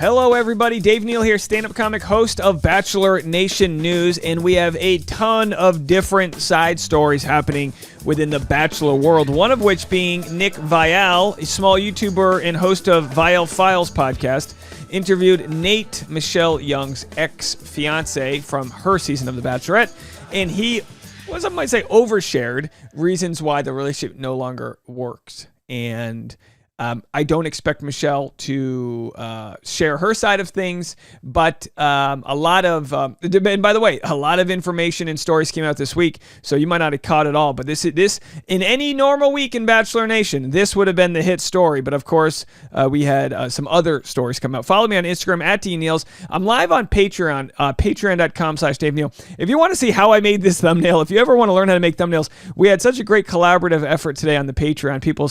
Hello, everybody. Dave Neal here, stand-up comic, host of Bachelor Nation News, and we have a ton of different side stories happening within the Bachelor world, one of which being Nick Viall, a small YouTuber and host of Viall Files podcast, interviewed Nayte, Michelle Young's ex-fiance from her season of The Bachelorette, and he, what some might say, overshared reasons why the relationship no longer works. And I don't expect Michelle to share her side of things, but a lot of, and by the way, a lot of information and stories came out this week, so you might not have caught it all, but this in any normal week in Bachelor Nation, this would have been the hit story, but of course, we had some other stories come out. Follow me on Instagram, @DNeals. I'm live on Patreon, patreon.com/Dave Neal. If you want to see how I made this thumbnail, if you ever want to learn how to make thumbnails, we had such a great collaborative effort today on the Patreon, people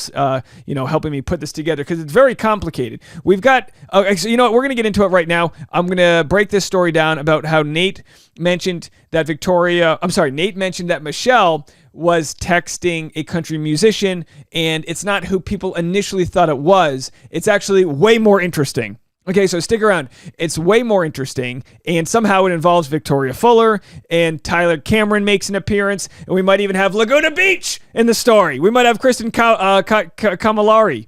helping me put this together because it's very complicated. We've got, so you know what, we're going to get into it right now. I'm going to break this story down about how Nayte mentioned that Nayte mentioned that Michelle was texting a country musician, and it's not who people initially thought it was. It's actually way more interesting. Okay, so stick around. It's way more interesting, and somehow it involves Victoria Fuller, and Tyler Cameron makes an appearance, and we might even have Laguna Beach in the story. We might have Kristen Cavallari,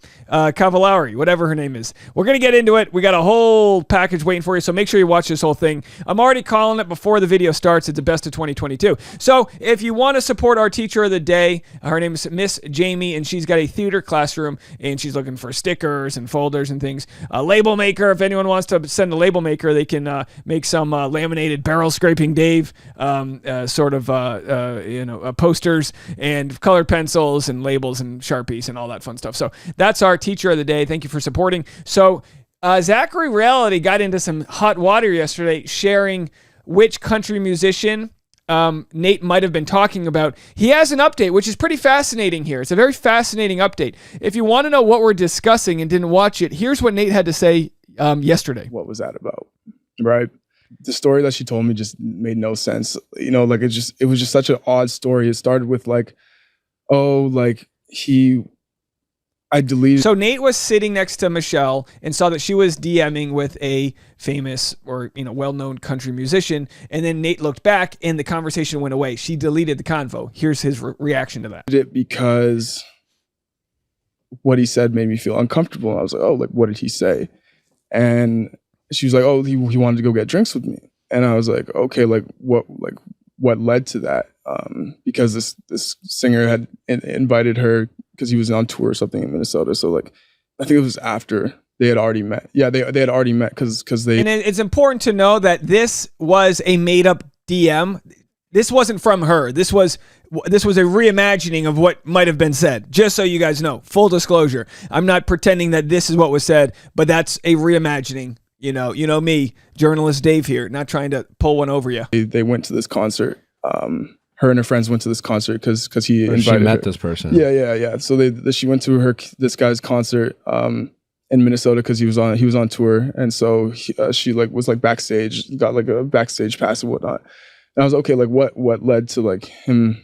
whatever her name is. We're going to get into it. We got a whole package waiting for you, so make sure you watch this whole thing. I'm already calling it before the video starts. It's the best of 2022. So if you want to support our teacher of the day, her name is Miss Jamie, and she's got a theater classroom, and she's looking for stickers and folders and things. A label maker, if anyone wants to send a label maker, they can make some laminated barrel scraping Dave posters and colored pencils and labels and Sharpies and all that fun stuff. So that's our teacher of the day. Thank you for supporting. So Zachary Reality got into some hot water yesterday, sharing which country musician Nayte might have been talking about. He has an update, which is pretty fascinating here. It's a very fascinating update. If you want to know what we're discussing and didn't watch it, here's what Nayte had to say yesterday. What was that about? Right. The story that she told me just made no sense. You know, like it was just such an odd story. It started with I deleted. So Nayte was sitting next to Michelle and saw that she was DMing with a famous or well-known country musician, and then Nayte looked back and the conversation went away. She deleted the convo. Here's his reaction to that. Because what he said made me feel uncomfortable. I was like, oh, like what did he say? And she was like, oh, he wanted to go get drinks with me. And I was like, okay, what led to that? Because this singer had invited her because he was on tour or something in Minnesota. So I think it was after they had already met. Yeah, they had already met because they. And it's important to know that this was a made up DM. This wasn't from her. This was a reimagining of what might have been said. Just so you guys know, full disclosure, I'm not pretending that this is what was said, but that's a reimagining. You know me, journalist Dave here, not trying to pull one over you. They went to this concert. Her and her friends went to this concert because he invited she met her. This person. Yeah. So she went to this guy's concert in Minnesota because he was on tour, and so she was backstage, got a backstage pass and whatnot. And I was okay. What led to him?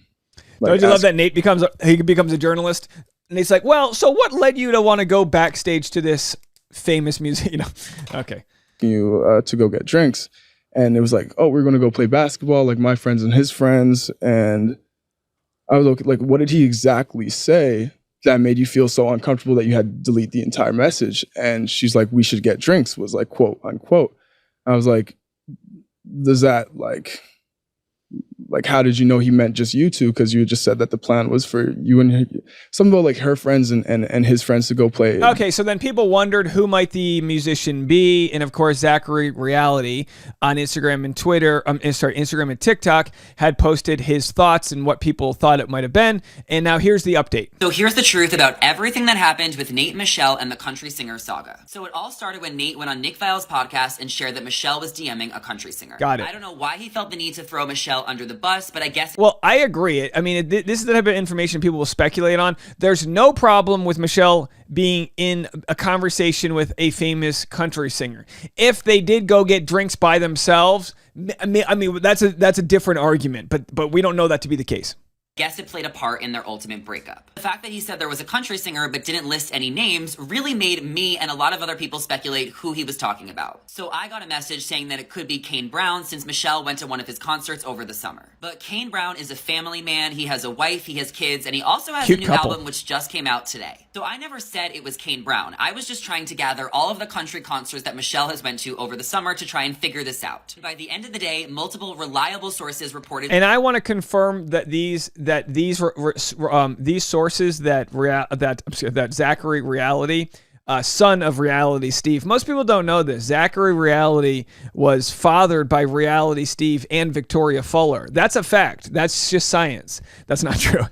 Don't you love that Nayte becomes a journalist, and he's like, well, so what led you to want to go backstage to this famous music? Okay. To go get drinks. And it was like, oh, we're going to go play basketball, like my friends and his friends. And I was like, what did he exactly say that made you feel so uncomfortable that you had to delete the entire message? And she's like, we should get drinks, was like, quote unquote. I was like, does that how did you know he meant just you two? Because you just said that the plan was for you and something about her friends and his friends to go play. Okay, so then people wondered who might the musician be, and of course Zachary Reality on Instagram and Twitter, Instagram and TikTok had posted his thoughts and what people thought it might have been, and now here's the update. So here's the truth about everything that happened with Nayte and Michelle and the country singer saga. So it all started when Nayte went on Nick Viall's podcast and shared that Michelle was DMing a country singer. Got it. I don't know why he felt the need to throw Michelle under the bus, but I guess. Well, I agree. I mean, this is the type of information people will speculate on. There's no problem with Michelle being in a conversation with a famous country singer. If they did go get drinks by themselves, I mean that's a different argument, but we don't know that to be the case. guess it played a part in their ultimate breakup. The fact that he said there was a country singer but didn't list any names really made me and a lot of other people speculate who he was talking about. So I got a message saying that it could be Kane Brown since Michelle went to one of his concerts over the summer. But Kane Brown is a family man, he has a wife, he has kids, and he also has a new album which just came out today. So I never said it was Kane Brown. I was just trying to gather all of the country concerts that Michelle has went to over the summer to try and figure this out. By the end of the day, multiple reliable sources reported. And I want to confirm that these sources that Zachary Reality, son of Reality Steve. Most people don't know this. Zachary Reality was fathered by Reality Steve and Victoria Fuller. That's a fact. That's just science. That's not true.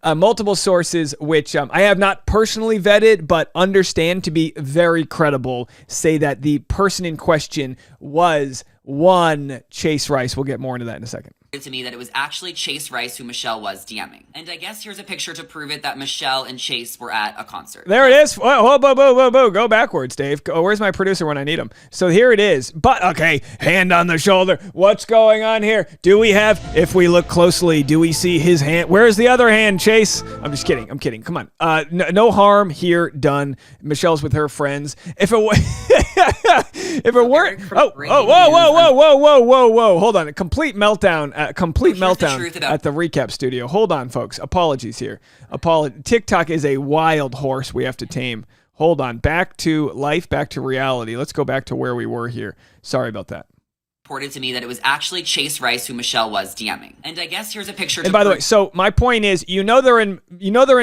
Multiple sources, which I have not personally vetted, but understand to be very credible, say that the person in question was one Chase Rice. We'll get more into that in a second. To me that it was actually Chase Rice who Michelle was DMing. And I guess here's a picture to prove it that Michelle and Chase were at a concert. There it is. Whoa, whoa. Go backwards, Dave. Where's my producer when I need him? So here it is. But, okay, hand on the shoulder. What's going on here? Do we have, if we look closely, do we see his hand? Where's the other hand, Chase? I'm just kidding. I'm kidding. Come on. No harm here done. Michelle's with her friends. If it was... if it weren't... Whoa. Hold on. A complete meltdown at the recap studio. Hold on, folks. Apologies here. TikTok is a wild horse we have to tame. Hold on. Back to life, back to reality. Let's go back to where we were here. Sorry about that. Reported to me that it was actually Chase Rice who Michelle was DMing. And I guess here's a picture. And by the way, so my point is, they're in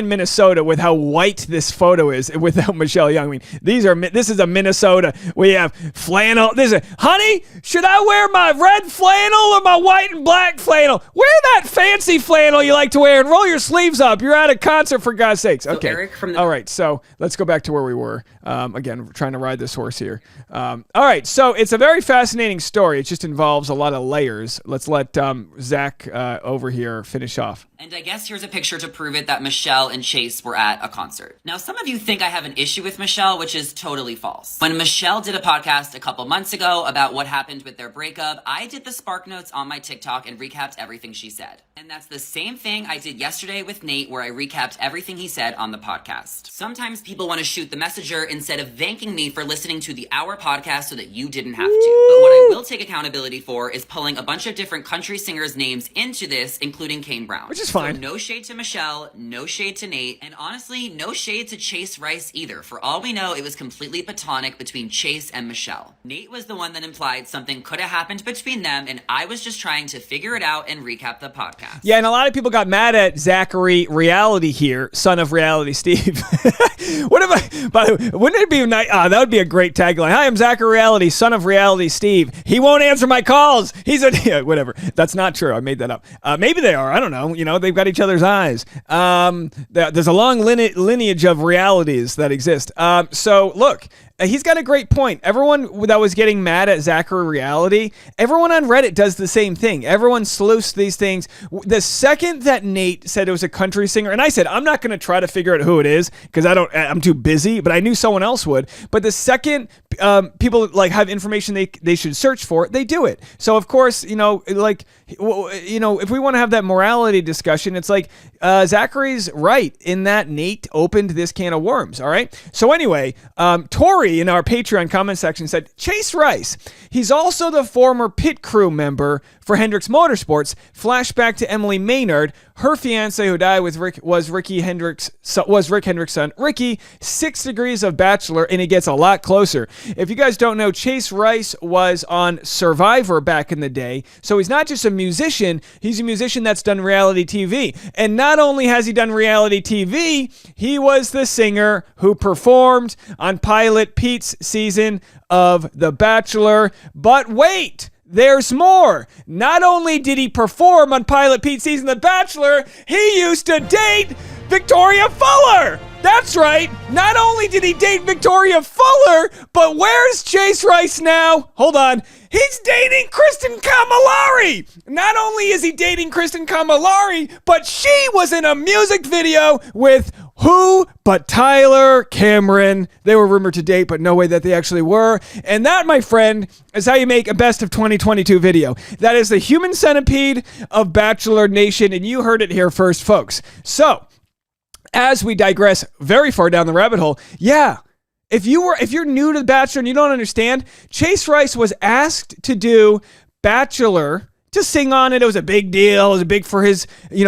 Minnesota with how white this photo is without Michelle Young. I mean, this is a Minnesota. We have flannel. Honey, should I wear my red flannel or my white and black flannel? Wear that fancy flannel you like to wear and roll your sleeves up. You're at a concert, for God's sakes. Okay. So Eric all right. So let's go back to where we were. Again, we're trying to ride this horse here. All right. So it's a very fascinating story. It just involves a lot of layers. Let's let Zach over here finish off. And I guess here's a picture to prove it that Michelle and Chase were at a concert. Now, some of you think I have an issue with Michelle, which is totally false. When Michelle did a podcast a couple months ago about what happened with their breakup, I did the Spark Notes on my TikTok and recapped everything she said. And that's the same thing I did yesterday with Nayte, where I recapped everything he said on the podcast. Sometimes people want to shoot the messenger instead of thanking me for listening to the hour podcast so that you didn't have to. But what I will take accountability for is pulling a bunch of different country singers' names into this, including Kane Brown. Which is fine. So no shade to Michelle, no shade to Nayte, and honestly, no shade to Chase Rice either. For all we know, it was completely platonic between Chase and Michelle. Nayte was the one that implied something could have happened between them, and I was just trying to figure it out and recap the podcast. Yeah, and a lot of people got mad at Zachary Reality here, son of Reality Steve. Wouldn't it be nice? That would be a great tagline. Hi, I'm Zachary Reality, son of Reality Steve. He won't answer my calls. Whatever. That's not true. I made that up. Maybe they are. I don't know. They've got each other's eyes. There's a long lineage of realities that exist. So look, he's got a great point. Everyone that was getting mad at Zachary Reality, everyone on Reddit does the same thing. Everyone sleuths these things. The second that Nayte said it was a country singer, and I said, I'm not going to try to figure out who it is because I'm too busy, but I knew someone else would. But the second people have information they should search for, they do it. So of course, if we want to have that morality discussion, it's like Zachary's right in that Nayte opened this can of worms. All right. So anyway, Tori in our Patreon comment section said, Chase Rice, he's also the former pit crew member for Hendricks Motorsports. Flashback to Emily Maynard, her fiance who died with Rick was Rick Hendricks' son. Ricky, 6 degrees of Bachelor, and it gets a lot closer. If you guys don't know, Chase Rice was on Survivor back in the day, so he's not just a musician, he's a musician that's done reality TV. And not only has he done reality TV, he was the singer who performed on Pilot Pete's season of The Bachelor. But wait! There's more. Not only did he perform on Pilot Pete's season of The Bachelor, he used to date Victoria Fuller. That's right. Not only did he date Victoria Fuller, but where's Chase Rice now? Hold on. He's dating Kristen Camilleri. Not only is he dating Kristen Camilleri, but she was in a music video with Who but Tyler Cameron? They were rumored to date, but no way that they actually were. And that, my friend, is how you make a best of 2022 video. That is the human centipede of Bachelor Nation, and you heard it here first, folks. So, as we digress very far down the rabbit hole, yeah, if you're new to The Bachelor and you don't understand, Chase Rice was asked to do Bachelor, to sing on it. It was a big deal. It was big for his,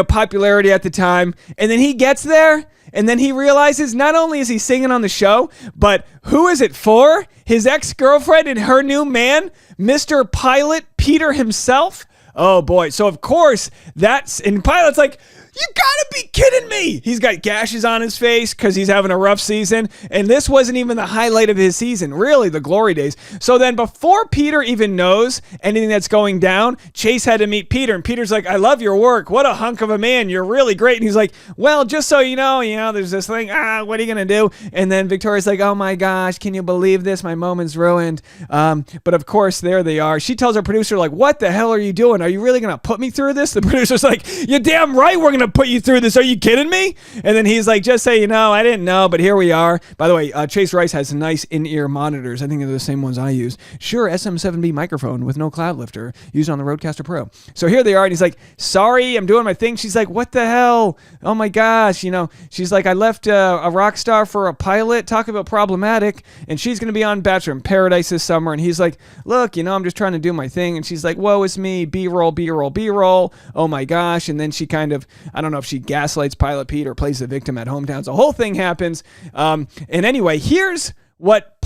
popularity at the time. And then he gets there, and then he realizes not only is he singing on the show, but who is it for? His ex-girlfriend and her new man, Mr. Pilot Peter himself. Oh boy. So of course and Pilot's like, you gotta be kidding me. He's got gashes on his face because he's having a rough season. And this wasn't even the highlight of his season, really, the glory days. So then before Peter even knows anything that's going down, Chase had to meet Peter. And Peter's like, I love your work. What a hunk of a man. You're really great. And he's like, well, just so you know, there's this thing. What are you going to do? And then Victoria's like, oh my gosh, can you believe this? My moment's ruined. But of course, there they are. She tells her producer, like, what the hell are you doing? Are you really going to put me through this? The producer's like, you're damn right we're going to put you through this. Are you kidding me? And then he's like, just so you know, I didn't know, but here we are. By the way, Chase Rice has nice in-ear monitors. I think they're the same ones I use. Sure, SM7B microphone with no cloud lifter used on the Rodecaster Pro. So here they are, and he's like, sorry, I'm doing my thing. She's like, what the hell? Oh my gosh, she's like, I left a rock star for a pilot. Talk about problematic. And she's going to be on Bachelor in Paradise this summer. And he's like, look, I'm just trying to do my thing. And she's like, whoa, it's me. B-roll, B-roll, B-roll. Oh my gosh. And then she kind of, I don't know if she gaslights Pilot Pete or plays the victim at Hometowns. The whole thing happens. And anyway, here's what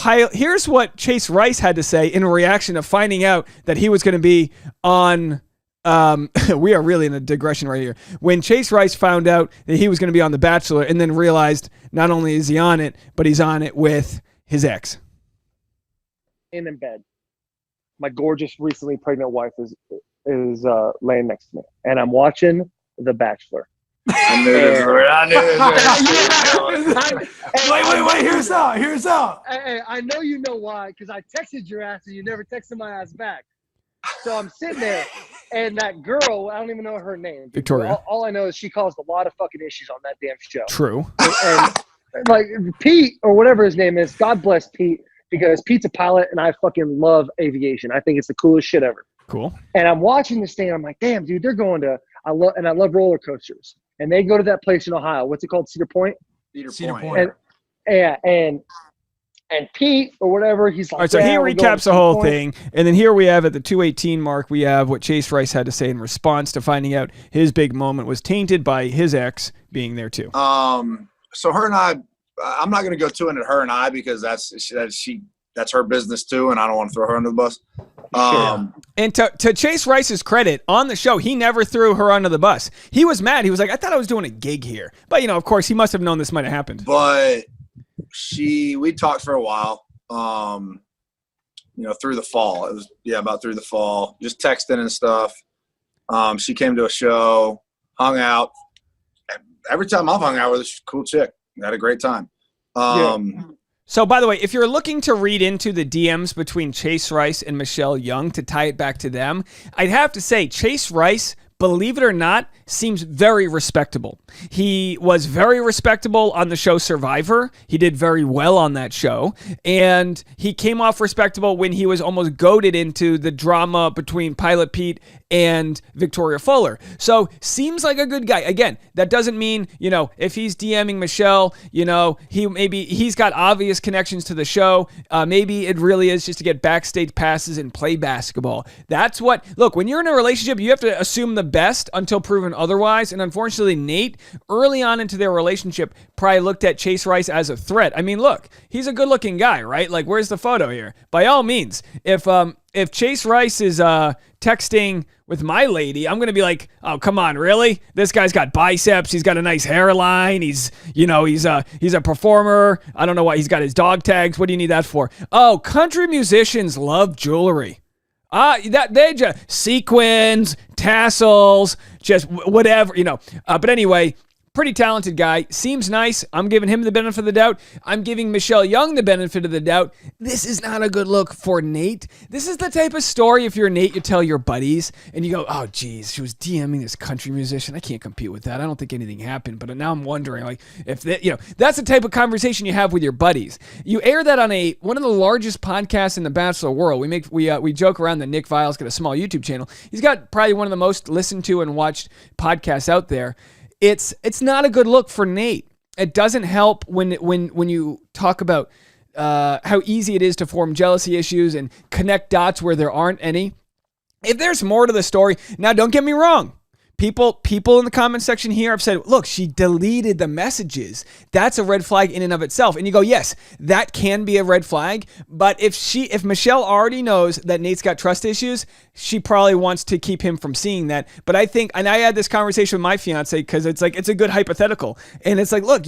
Chase Rice had to say in reaction to finding out that he was going to be on. We are really in a digression right here. When Chase Rice found out that he was going to be on The Bachelor and then realized not only is he on it, but he's on it with his ex. In bed. My gorgeous, recently pregnant wife is laying next to me, and I'm watching The Bachelor. I knew this. Wait. Hear us out. Hey, I know you know why, because I texted your ass and you never texted my ass back. So I'm sitting there, and that girl, I don't even know her name. Victoria. All I know is she caused a lot of fucking issues on that damn show. True. And like Pete, or whatever his name is, God bless Pete, because Pete's a pilot, and I fucking love aviation. I think it's the coolest shit ever. Cool. And I'm watching this thing, I'm like, damn, dude, they're going to, I love roller coasters. And they go to that place in Ohio. What's it called? Cedar Point? Cedar Point. And Pete or whatever, he's like, all right, so he recaps the whole thing. And then here we have at the 2:18 mark, we have what Chase Rice had to say in response to finding out his big moment was tainted by his ex being there too. So her and I'm not going to go too into her and I, because that's her business too, and I don't want to throw her under the bus. And to Chase Rice's credit, on the show, he never threw her under the bus. He was mad. He was like, I thought I was doing a gig here. But, of course, he must have known this might have happened. But we talked for a while, through the fall. It was, about through the fall, just texting and stuff. She came to a show, hung out. Every time I've hung out with her, she's a cool chick. Had a great time. So, by the way, if you're looking to read into the DMs between Chase Rice and Michelle Young to tie it back to them, I'd have to say Chase Rice, believe it or not, seems very respectable. He was very respectable on the show Survivor. He did very well on that show. And he came off respectable when he was almost goaded into the drama between Pilot Pete and Victoria Fuller. So seems like a good guy. Again, that doesn't mean, if he's DMing Michelle, he's got obvious connections to the show. Maybe it really is just to get backstage passes and play basketball. That's look, when you're in a relationship, you have to assume the best until proven otherwise. And unfortunately, Nayte, early on into their relationship, probably looked at Chase Rice as a threat. I mean, look, he's a good-looking guy, right? Like, where's the photo here? By all means, if Chase Rice is texting with my lady, I'm going to be like, oh, come on, really? This guy's got biceps. He's got a nice hairline. He's a performer. I don't know why he's got his dog tags. What do you need that for? Oh, country musicians love jewelry. They just sequins, tassels, just whatever, But anyway, Pretty talented guy. Seems nice. I'm giving him the benefit of the doubt. I'm giving Michelle Young the benefit of the doubt. This is not a good look for Nayte. This is the type of story, if you're Nayte, you tell your buddies and you go, oh, geez, she was DMing this country musician. I can't compete with that. I don't think anything happened. But now I'm wondering, like, if that, that's the type of conversation you have with your buddies. You air that on one of the largest podcasts in the Bachelor world. We joke around that Nick Viall's got a small YouTube channel. He's got probably one of the most listened to and watched podcasts out there. It's not a good look for Nayte. It doesn't help when you talk about how easy it is to form jealousy issues and connect dots where there aren't any. If there's more to the story, now don't get me wrong. People in the comment section here have said, look, she deleted the messages. That's a red flag in and of itself. And you go, yes, that can be a red flag. But if Michelle already knows that Nayte's got trust issues, she probably wants to keep him from seeing that. But I think, and I had this conversation with my fiance because it's like, it's a good hypothetical. And it's like, look,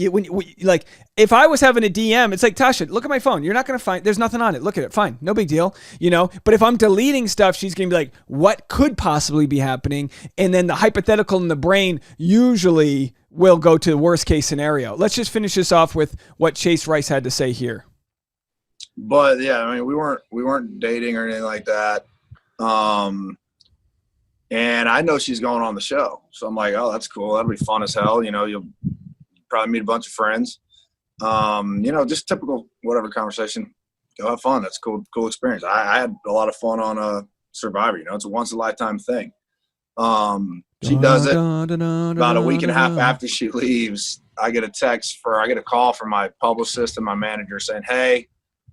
if I was having a DM, it's like, Tasha, look at my phone. You're not going to find, there's nothing on it. Look at it. Fine. No big deal. But if I'm deleting stuff, she's going to be like, what could possibly be happening? And then the hypothetical in the brain usually will go to the worst case scenario. Let's just finish this off with what Chase Rice had to say here. But yeah, I mean, we weren't dating or anything like that. And I know she's going on the show. So I'm like, oh, that's cool. That'll be fun as hell. You'll probably meet a bunch of friends. Just typical whatever conversation. Go have fun. That's cool experience. I had a lot of fun on Survivor. It's a once in a lifetime thing. She does it about a week and a half after she leaves. I get a call from my publicist and my manager saying, hey,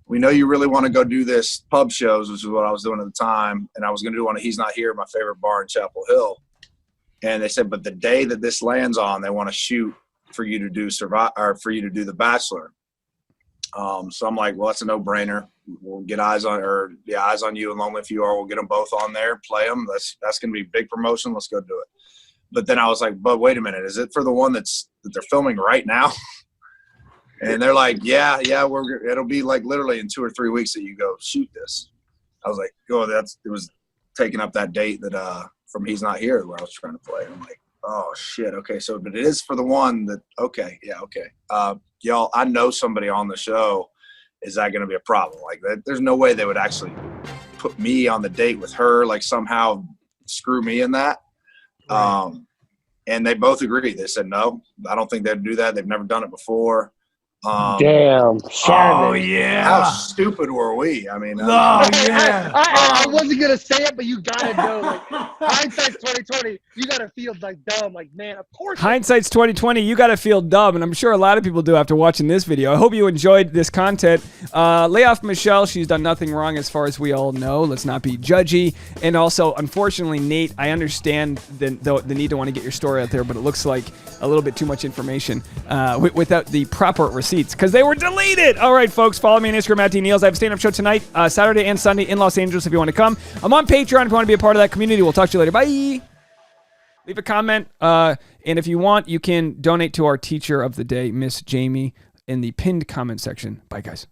we know you really want to go do this pub shows, which is what I was doing at the time. And I was going to do one of He's Not Here, my favorite bar in Chapel Hill. And they said, but the day that this lands on, they want to shoot for you to do The Bachelor. So I'm like, well, that's a no-brainer. We'll get Eyes on You and Lonely If You Are. We'll get them both on there, play them. That's going to be big promotion. Let's go do it. But then I was like, but wait a minute. Is it for the one that they're filming right now? And they're like, yeah, it'll be like literally in 2 or 3 weeks that you go shoot this. I was like, oh, it was taking up that date that from He's Not Here where I was trying to play. And I'm like, oh shit. Okay. So, but it is for the one that, okay. Yeah. Okay. Y'all, I know somebody on the show. Is that going to be a problem? Like there's no way they would actually put me on the date with her, like somehow screw me in that. Right. And they both agreed. They said, no, I don't think they'd do that. They've never done it before. Damn. Oh yeah. How stupid were we? I mean, yeah. I wasn't gonna say it, but you gotta know. Like, hindsight's 2020. You gotta feel like dumb. Like, man, of course. Hindsight's 2020. You gotta feel dumb, and I'm sure a lot of people do after watching this video. I hope you enjoyed this content. Lay off Michelle. She's done nothing wrong, as far as we all know. Let's not be judgy. And also, unfortunately, Nayte, I understand the need to want to get your story out there, but it looks like a little bit too much information without the proper receipts because they were deleted. All right, folks, follow me on Instagram at DNeals. I have a stand-up show tonight, Saturday and Sunday in Los Angeles if you want to come. I'm on Patreon if you want to be a part of that community. We'll talk to you later. Bye. Leave a comment, and if you want, you can donate to our teacher of the day, Miss Jamie, in the pinned comment section. Bye, guys.